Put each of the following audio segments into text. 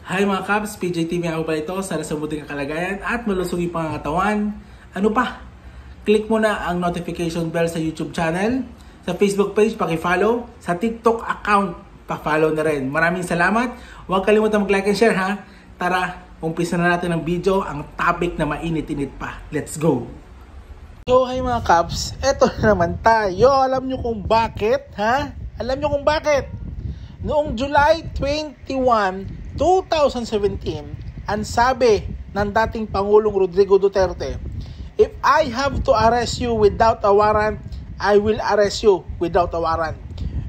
Hi mga Cubs, PJTV ako pa ito. Sana sa buting kalagayan at malusog yung pangangatawan. Ano pa? Click mo na ang notification bell sa YouTube channel. Sa Facebook page, paki-follow. Sa TikTok account, pa-follow na rin. Maraming salamat. Huwag kalimutan mag-like and share ha. Tara, umpisa na natin ang video. Ang topic na mainit-init pa. Let's go! So, hi mga Cubs. Eto na naman tayo. Alam nyo kung bakit? Ha? Alam nyo kung bakit? Noong July 21, 2017, ang sabi ng dating Pangulong Rodrigo Duterte, "If I have to arrest you without a warrant, I will arrest you without a warrant,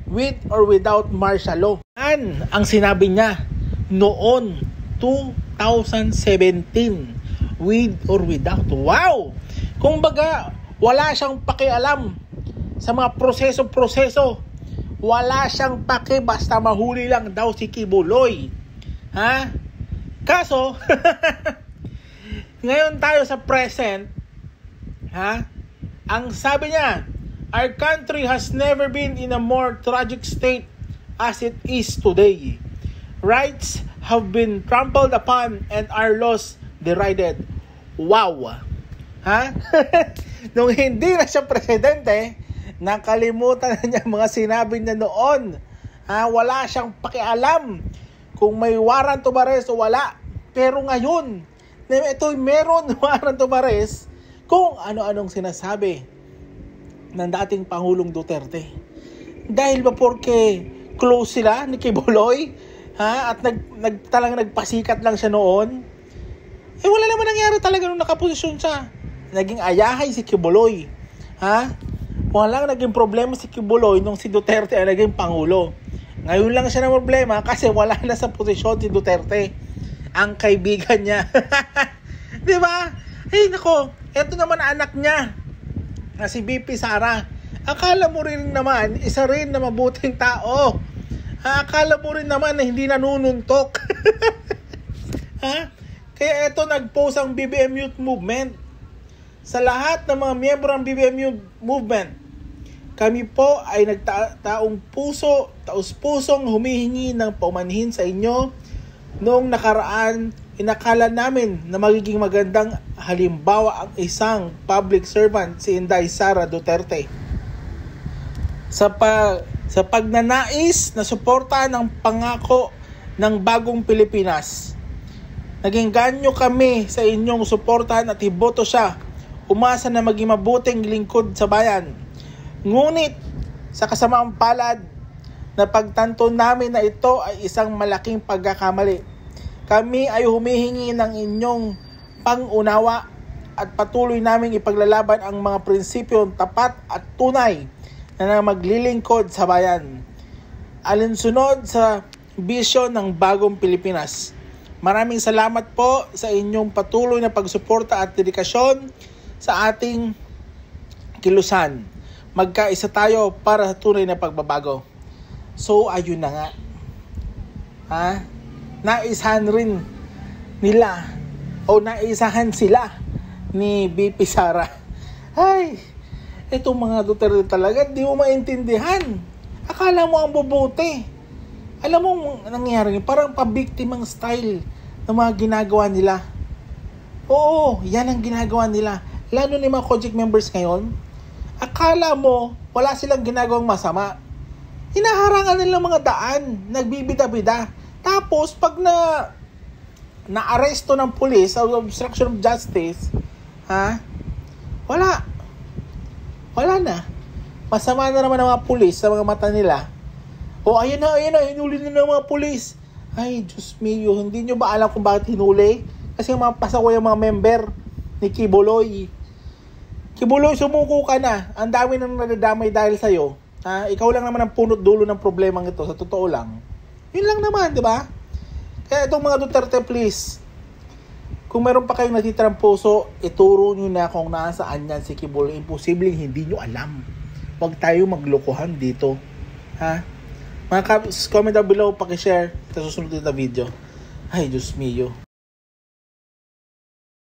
with or without martial law." Yan ang sinabi niya noon 2017, with or without. Wow! Kumbaga, wala siyang pakialam sa mga proseso-proseso. Wala siyang pake basta mahuli lang daw si Kibuloy. Ha? Kaso, ngayon tayo sa present, ha? Ang sabi niya, "Our country has never been in a more tragic state as it is today. Rights have been trampled upon and our laws derided." Wow! Ha? Nung hindi na siya presidente, nakalimutan na niya mga sinabi niya noon. Ha? Wala siyang pakialam kung may warrant to arrest o wala. Pero ngayon, ito meron warrant to arrest kung ano-anong sinasabi ng dating Pangulong Duterte. Dahil ba porque close sila ni Kibuloy? Ha? At talagang nagpasikat lang siya noon? Wala naman nangyari talaga nung nakaposisyon siya. Naging ayahay si Kibuloy. Ha? Walang naging problema si Kibuloy nung si Duterte ay naging Pangulo. Ngayon lang siya na problema kasi wala na sa posisyon si Duterte, ang kaibigan niya. Di ba? Ay nako, eto naman anak niya na si BP Sara. Akala mo rin naman, isa rin na mabuting tao. Akala mo rin naman na hindi nanununtok. Ha? Kaya eto nag-post ang BBM Youth Movement. Sa lahat ng mga miyembro ng BBM Youth Movement, kami po ay taus-pusong humihingi ng paumanhin sa inyo. Noong nakaraan, inakala namin na magiging magandang halimbawa ang isang public servant, si Inday Sara Duterte. Sa pagnanais na suportahan ang pangako ng bagong Pilipinas, naging ganyo kami sa inyong suportahan at iboto siya. Umasa na maging mabuting lingkod sa bayan. Ngunit sa kasamaang palad, na pagtanto namin na ito ay isang malaking pagkakamali. Kami ay humihingi ng inyong pang-unawa at patuloy naming ipaglalaban ang mga prinsipyong tapat at tunay na maglilingkod sa bayan, alinsunod sa bisyon ng bagong Pilipinas. Maraming salamat po sa inyong patuloy na pagsuporta at dedikasyon sa ating kilusan. Magkaisa tayo para sa tunay na pagbabago. So, ayun na nga. Ha? Naisahan rin nila o naisahan sila ni BP Sara. Ay, itong mga Duterte talaga, di mo maintindihan. Akala mo ang bubuti. Alam mo nangyayari, parang pabiktimang style ng mga ginagawa nila. Oo, yan ang ginagawa nila. Lalo ni mga project members ngayon, akala mo wala silang ginagawang masama. Hinaharangan nilang mga daan, nagbibida-bida. Tapos pag na-aresto ng police o obstruction of justice, ha? Wala na. Masama na naman ang mga police sa mga mata nila. O ayan na, hinuli na ng mga police. Ay, Diyos mio, hindi nyo ba alam kung bakit hinuli? Kasi mga pasaway ang mga member ni Kibuloy. Kibuloy, sumuko ka na. Ang dami nang nadadamay dahil sa'yo. Ikaw lang naman ang punot dulo ng problemang ito. Sa totoo lang. Yun lang naman, di ba? Kaya itong mga Duterte, please. Kung meron pa kayong natitirang puso, ituro nyo na kung nasaan yan si Kibuloy. Imposibleng hindi nyo alam. Huwag tayo maglokohan dito. Ha? Mga Cubs, comment down below, pakishare sa susunod na video. Ay, Diyos mio.